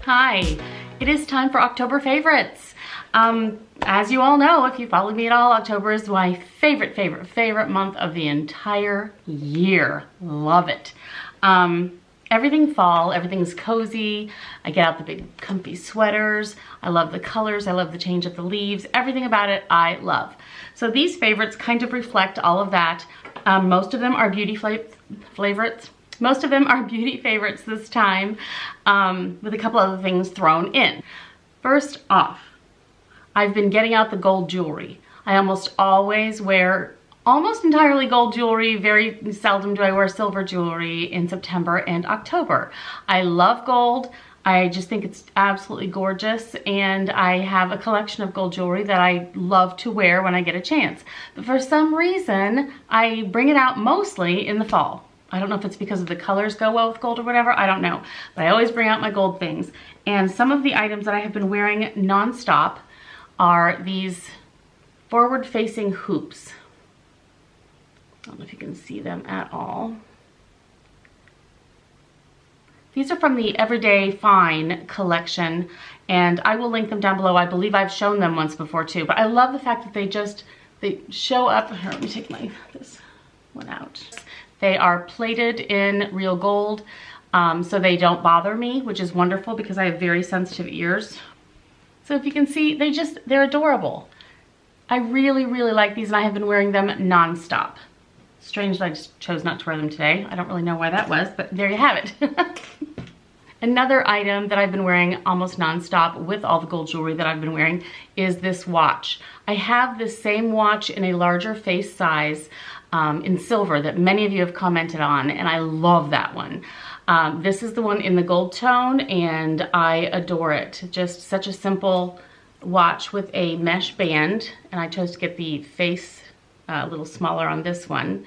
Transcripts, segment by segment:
Hi, it is time for October favorites. As you all know, if you followed me at all, October is my favorite month of the entire year. Love it. Everything fall, everything's cozy. I get out the big comfy sweaters. I love the colors, I love the change of the leaves. Everything about it I love. So these favorites kind of reflect all of that. Most of them are beauty favorites. Most of them are beauty favorites this time, with a couple other things thrown in. First off, I've been getting out the gold jewelry. I almost always wear almost entirely gold jewelry. Very seldom do I wear silver jewelry in September and October. I love gold. I just think it's absolutely gorgeous, and I have a collection of gold jewelry that I love to wear when I get a chance. But for some reason, I bring it out mostly in the fall. I don't know if it's because of the colors go well with gold or whatever, I don't know. But I always bring out my gold things. And some of the items that I have been wearing nonstop are these forward-facing hoops. I don't know if you can see them at all. These are from the Everyday Fine collection, and I will link them down below. I believe I've shown them once before too, but I love the fact that they show up. Here, let me take this one out. They are plated in real gold, so they don't bother me, which is wonderful because I have very sensitive ears. So if you can see, they're adorable. I really like these, and I have been wearing them nonstop. Strange that I just chose not to wear them today. I don't really know why that was, but there you have it. Another item that I've been wearing almost nonstop with all the gold jewelry that I've been wearing is this watch. I have this same watch in a larger face size in silver that many of you have commented on, and I love that one. This is the one in the gold tone, and I adore it. Just such a simple watch with a mesh band, and I chose to get the face a little smaller on this one.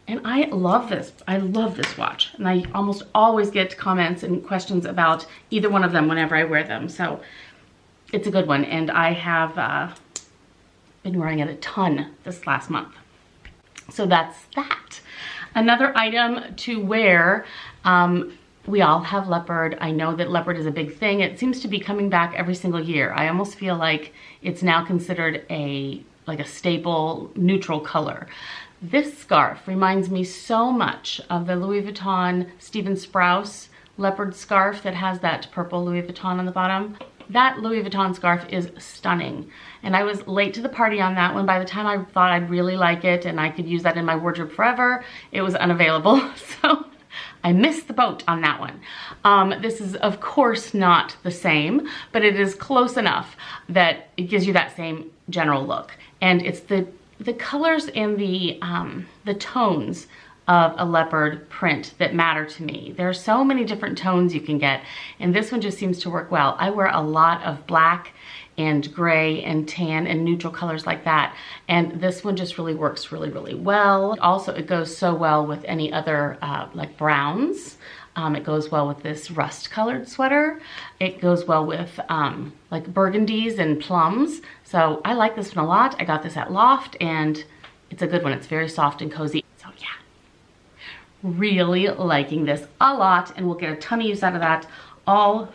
And I love this. I love this watch. And I almost always get comments and questions about either one of them whenever I wear them. So it's a good one. And I have been wearing it a ton this last month. So that's that. Another item to wear, we all have leopard. I know that leopard is a big thing. It seems to be coming back every single year. I almost feel like it's now considered like a staple neutral color. This scarf reminds me so much of the Louis Vuitton Steven Sprouse leopard scarf that has that purple Louis Vuitton on the bottom. That Louis Vuitton scarf is stunning. And I was late to the party on that one. By the time I thought I'd really like it and I could use that in my wardrobe forever, it was unavailable. So I missed the boat on that one. This is of course not the same, but it is close enough that it gives you that same general look. And it's the colors and the tones of a leopard print that matter to me. There are so many different tones you can get, and this one just seems to work well. I wear a lot of black and gray and tan and neutral colors like that, and this one just really works really well. Also, it goes so well with any other like browns. It goes well with this rust colored sweater. It goes well with like burgundies and plums. So I like this one a lot. I got this at Loft, and it's a good one. It's very soft and cozy. So yeah, really liking this a lot, and we'll get a ton of use out of that all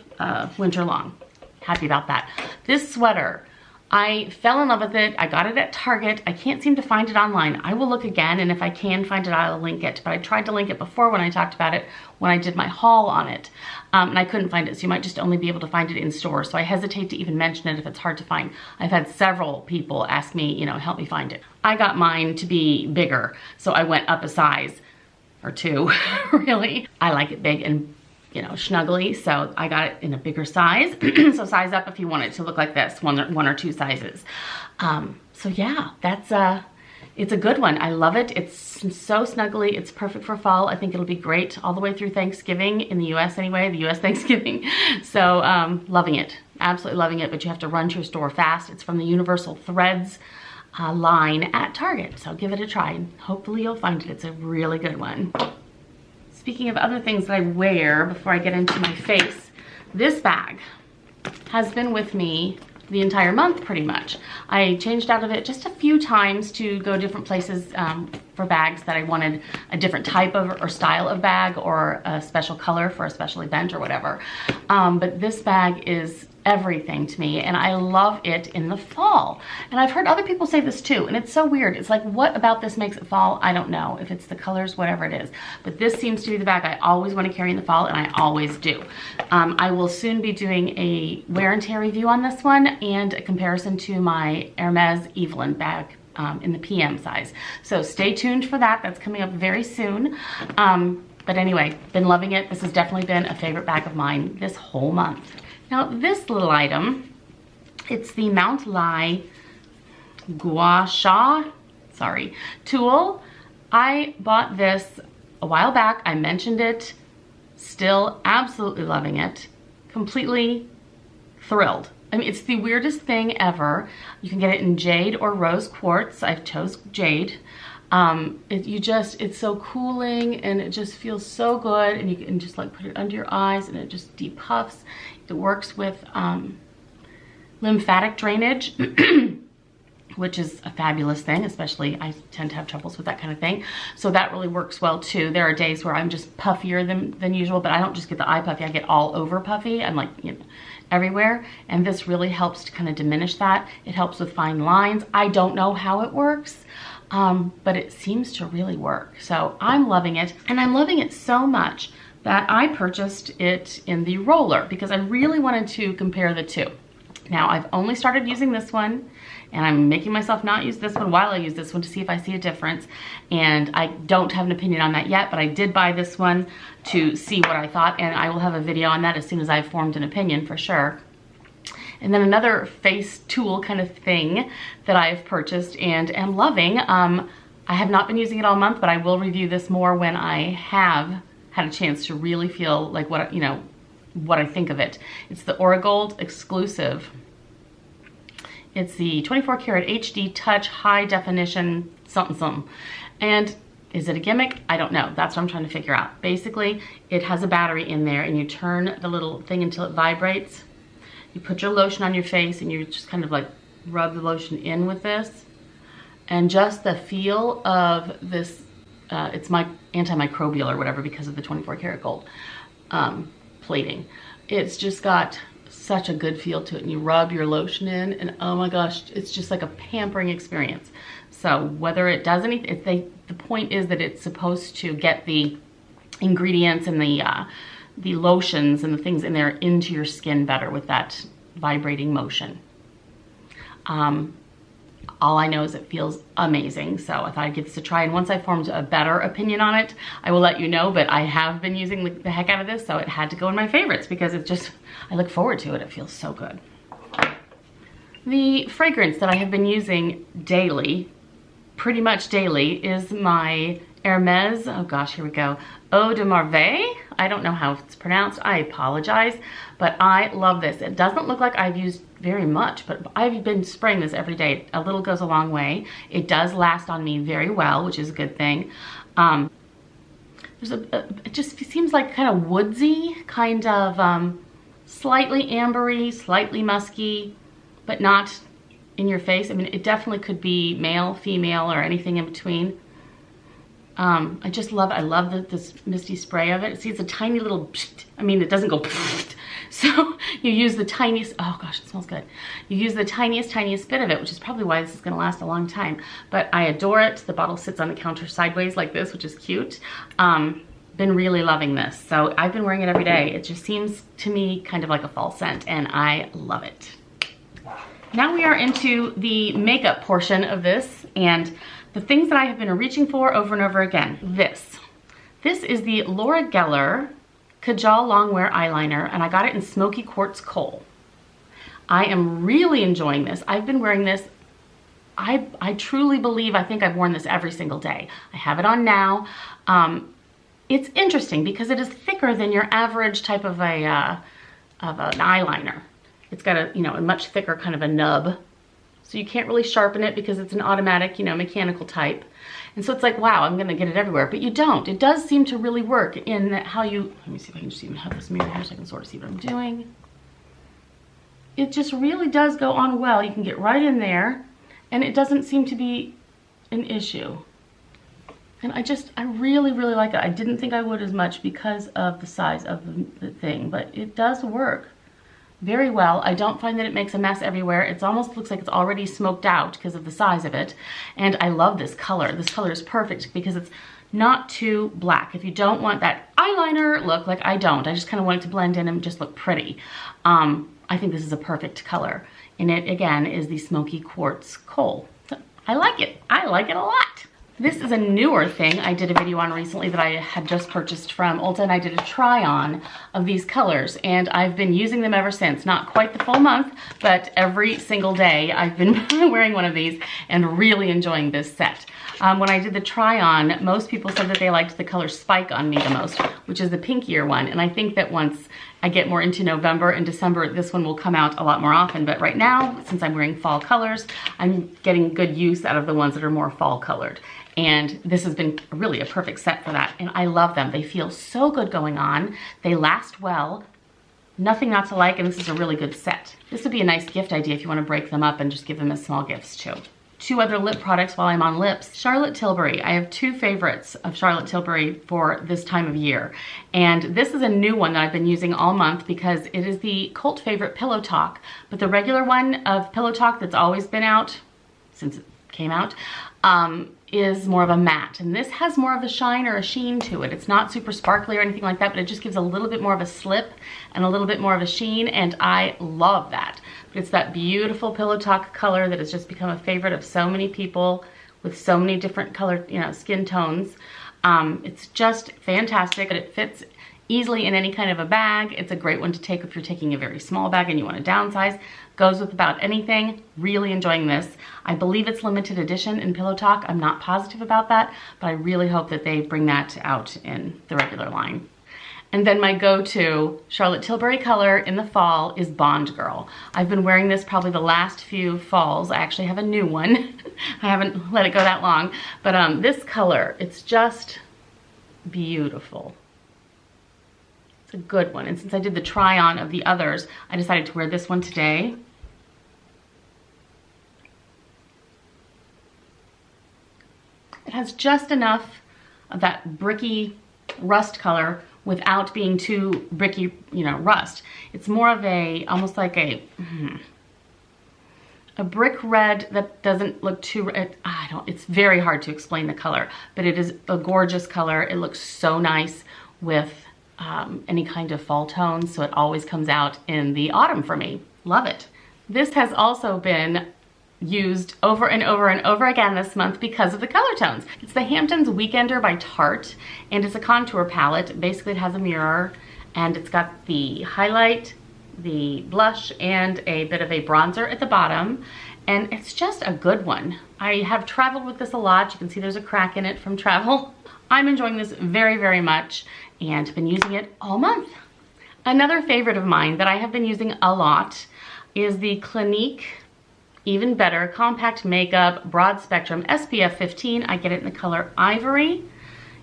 winter long. Happy about that. This sweater, I fell in love with it. I got it at Target. I can't seem to find it online. I will look again, and if I can find it, I'll link it. But I tried to link it before when I talked about it, when I did my haul on it, and I couldn't find it. So you might just only be able to find it in store. So I hesitate to even mention it if it's hard to find. I've had several people ask me, help me find it. I got mine to be bigger, so I went up a size or two, really. I like it big and snuggly, so I got it in a bigger size. So size up if you want it to look like this, one or two sizes. So yeah, it's a good one. I love it. It's so snuggly. It's perfect for fall. I think it'll be great all the way through Thanksgiving in the U.S. anyway, the U.S. Thanksgiving. So loving it, absolutely loving it, but you have to run to your store fast. It's from the Universal Threads line at Target, so give it a try. Hopefully you'll find it. It's a really good one. Speaking of other things that I wear before I get into my face, this bag has been with me the entire month pretty much. I changed out of it just a few times to go different places for bags that I wanted a different type of or style of bag or a special color for a special event or whatever. But this bag is everything to me, and I love it in the fall. And I've heard other people say this too, and it's so weird. It's like, what about this makes it fall? I don't know. If it's the colors, whatever it is. But this seems to be the bag I always want to carry in the fall, and I always do. I will soon be doing a wear and tear review on this one and a comparison to my Hermes Evelyn bag in the PM size. So stay tuned for that. That's coming up very soon. But anyway, been loving it. This has definitely been a favorite bag of mine this whole month. Now this little item, it's the Mount Lai Gua Sha, tool. I bought this a while back. I mentioned it, still absolutely loving it, completely thrilled. I mean, it's the weirdest thing ever. You can get it in jade or rose quartz. I chose jade. It's so cooling, and it just feels so good, and you can just like put it under your eyes and it just depuffs. It works with lymphatic drainage, which is a fabulous thing, especially I tend to have troubles with that kind of thing. So that really works well too. There are days where I'm just puffier than usual, but I don't just get the eye puffy, I get all over puffy. I'm like, you know, everywhere. And this really helps to kind of diminish that. It helps with fine lines. I don't know how it works, but it seems to really work. So I'm loving it, and I'm loving it so much that I purchased it in the roller because I really wanted to compare the two. Now I've only started using this one, and I'm making myself not use this one while I use this one to see if I see a difference. And I don't have an opinion on that yet, but I did buy this one to see what I thought, and I will have a video on that as soon as I've formed an opinion for sure. And then another face tool kind of thing that I've purchased and am loving. I have not been using it all month, but I will review this more when I have had a chance to really feel like what, you know, what I think of it. It's the Auragold exclusive. It's the 24 karat HD touch high definition something. And is it a gimmick? I don't know. That's what I'm trying to figure out. Basically, it has a battery in there, and you turn the little thing until it vibrates. You put your lotion on your face, and you just kind of like rub the lotion in with this. And just the feel of this, it's my antimicrobial or whatever because of the 24 karat gold plating. It's just got such a good feel to it, and you rub your lotion in, and oh my gosh, it's just like a pampering experience. So whether it does anything, the point is that it's supposed to get the ingredients and the lotions and the things in there into your skin better with that vibrating motion. All I know is it feels amazing, so I thought I'd give this a try, and once I formed a better opinion on it, I will let you know, but I have been using the heck out of this, so it had to go in my favorites because it's just, I look forward to it. It feels so good. The fragrance that I have been using daily, pretty much daily, is my Hermes, oh gosh, here we go, Eau de Merveille. I don't know how it's pronounced, I apologize, but I love this. It doesn't look like I've used very much, but I've been spraying this every day. A little goes a long way. It does last on me very well, which is a good thing. It just seems like kind of woodsy, kind of slightly ambery, slightly musky, but not in your face. I mean, it definitely could be male, female, or anything in between. I just love it. I love this misty spray of it. See, it's a tiny little, I mean, it doesn't go, so you use the tiniest, oh gosh, it smells good. You use the tiniest bit of it, which is probably why this is gonna last a long time. But I adore it. The bottle sits on the counter sideways like this, which is cute. Been really loving this. So I've been wearing it every day. It just seems to me kind of like a fall scent, and I love it. Now we are into the makeup portion of this, and the things that I have been reaching for over and over again. This is the Laura Geller Kajal Longwear Eyeliner, and I got it in Smoky Quartz Kohl. I am really enjoying this. I've been wearing this, I truly believe, I think I've worn this every single day. I have it on now. It's interesting because it is thicker than your average type of an eyeliner. It's got a, a much thicker kind of a nub. So you can't really sharpen it because it's an automatic, mechanical type. And so it's like, wow, I'm gonna get it everywhere, but you don't. It does seem to really work in how you, let me see if I can just even have this mirror here so I can sort of see what I'm doing. it just really does go on well. You can get right in there and it doesn't seem to be an issue. And I really, really like it. I didn't think I would as much because of the size of the thing, but it does work very well. I don't find that it makes a mess everywhere. It almost looks like it's already smoked out because of the size of it. And I love this color. This color is perfect because it's not too black. If you don't want that eyeliner look, like I don't, I just kind of want it to blend in and just look pretty. I think this is a perfect color. And it, again, is the smoky quartz coal. So I like it. I like it a lot. This is a newer thing I did a video on recently that I had just purchased from Ulta, and I did a try on of these colors, and I've been using them ever since. Not quite the full month, but every single day I've been wearing one of these and really enjoying this set. When I did the try on, most people said that they liked the color Spike on me the most, which is the pinkier one, and I think that once I get more into November and December, this one will come out a lot more often. But right now, since I'm wearing fall colors, I'm getting good use out of the ones that are more fall colored. And this has been really a perfect set for that. And I love them. They feel so good going on. They last well. Nothing not to like, and this is a really good set. This would be a nice gift idea if you want to break them up and just give them as small gifts too. Two other lip products while I'm on lips. Charlotte Tilbury. I have two favorites of Charlotte Tilbury for this time of year. And this is a new one that I've been using all month because it is the cult favorite Pillow Talk. But the regular one of Pillow Talk that's always been out since it came out is more of a matte. And this has more of a shine or a sheen to it. It's not super sparkly or anything like that, but it just gives a little bit more of a slip and a little bit more of a sheen, and I love that. But it's that beautiful Pillow Talk color that has just become a favorite of so many people with so many different color, skin tones. It's just fantastic, and it fits easily in any kind of a bag. It's a great one to take if you're taking a very small bag and you want to downsize. Goes with about anything. Really enjoying this. I believe it's limited edition in Pillow Talk. I'm not positive about that, but I really hope that they bring that out in the regular line. And then my go-to Charlotte Tilbury color in the fall is Bond Girl. I've been wearing this probably the last few falls. I actually have a new one. I haven't let it go that long, but this color, it's just beautiful. It's a good one. And since I did the try on of the others, I decided to wear this one today. It has just enough of that bricky rust color without being too bricky, rust. It's more of a, almost like a brick red that doesn't look too, it's very hard to explain the color, but it is a gorgeous color. It looks so nice with any kind of fall tones, so it always comes out in the autumn for me. Love it. This has also been used over and over and over again this month because of the color tones. It's the Hamptons Weekender by Tarte, and it's a contour palette. Basically, it has a mirror, and it's got the highlight, the blush, and a bit of a bronzer at the bottom, and it's just a good one. I have traveled with this a lot. You can see there's a crack in it from travel. I'm enjoying this very, very much and been using it all month. Another favorite of mine that I have been using a lot is the Clinique Even Better Compact Makeup Broad Spectrum SPF 15. I get it in the color Ivory.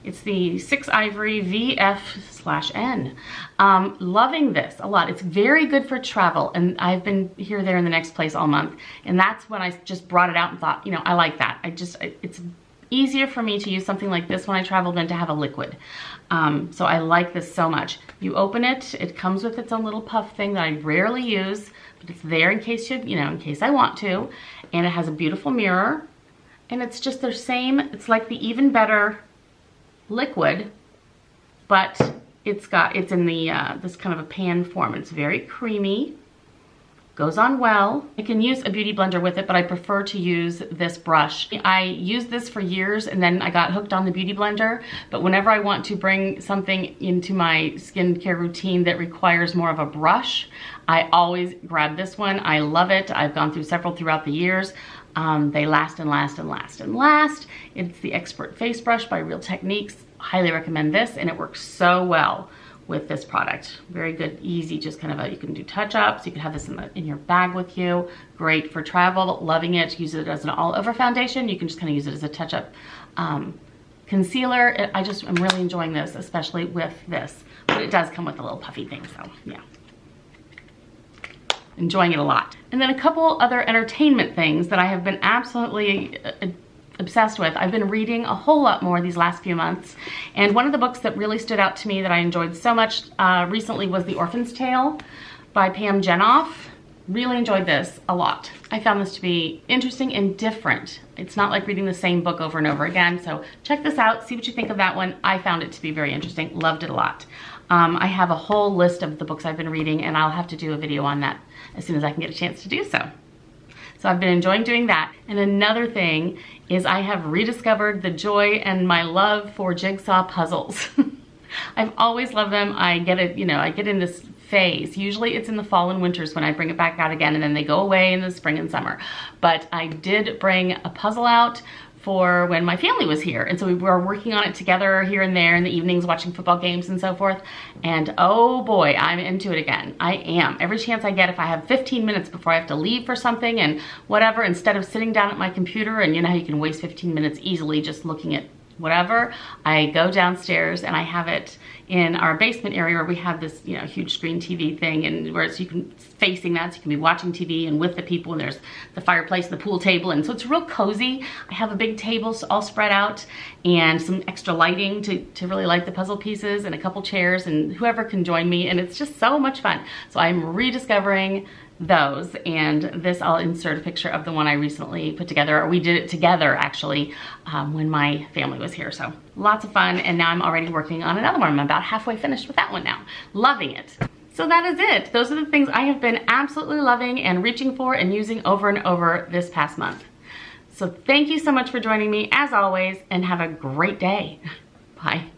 It's the 6 Ivory VF/N. Loving this a lot. It's very good for travel, and I've been here, there, and the next place all month. And that's when I just brought it out and thought, I like that. It's easier for me to use something like this when I travel than to have a liquid. So I like this so much. You open it, it comes with its own little puff thing that I rarely use, but it's there in case in case I want to. And it has a beautiful mirror, and it's just the same. It's like the Even Better liquid, but it's in the this kind of a pan form. It's very creamy, goes on well. I can use a beauty blender with it, but I prefer to use this brush. I used this for years, and then I got hooked on the beauty blender, but whenever I want to bring something into my skincare routine that requires more of a brush, I always grab this one. I love it. I've gone through several throughout the years. They last and last and last and last. It's the Expert Face Brush by Real Techniques. Highly recommend this, and it works so well with this product. Very good, easy, just kind of you can do touch-ups. You can have this in your bag with you. Great for travel, loving it. Use it as an all-over foundation. You can just kind of use it as a touch-up concealer. I'm really enjoying this, especially with this. But it does come with a little puffy thing, so yeah. enjoying it a lot. And then a couple other entertainment things that I have been absolutely obsessed with. I've been reading a whole lot more these last few months, and one of the books that really stood out to me that I enjoyed so much recently was The Orphan's Tale by Pam Jenoff. Really enjoyed this a lot. I found this to be interesting and different. It's not like reading the same book over and over again, so check this out, see what you think of that one. I found it to be very interesting, loved it a lot. I have a whole list of the books I've been reading, and I'll have to do a video on that as soon as I can get a chance to do so. So I've been enjoying doing that. And another thing is I have rediscovered the joy and my love for jigsaw puzzles. I've always loved them. I get it, you know, I get in this phase. Usually it's in the fall and winters when I bring it back out again, and then they go away in the spring and summer. But I did bring a puzzle out for when my family was here, and so we were working on it together here and there in the evenings, watching football games and so forth, and oh boy, I'm into it again. I am. Every chance I get, if I have 15 minutes before I have to leave for something and whatever, instead of sitting down at my computer, and you know how you can waste 15 minutes easily just looking at whatever, I go downstairs and I have it in our basement area where we have this, you know, huge screen TV thing, and where it's, you can facing that, so you can be watching TV and with the people, and there's the fireplace, the pool table, and so it's real cozy. I have a big table all spread out and some extra lighting to really light the puzzle pieces, and a couple chairs, and whoever can join me, and it's just so much fun. So I'm rediscovering those, and this I'll insert a picture of the one I recently put together, or we did it together actually when my family was here. So lots of fun, and now I'm already working on another one. I'm about halfway finished with that one now. Loving it. So that is it. Those are the things I have been absolutely loving and reaching for and using over and over this past month. So thank you so much for joining me as always, and have a great day. Bye.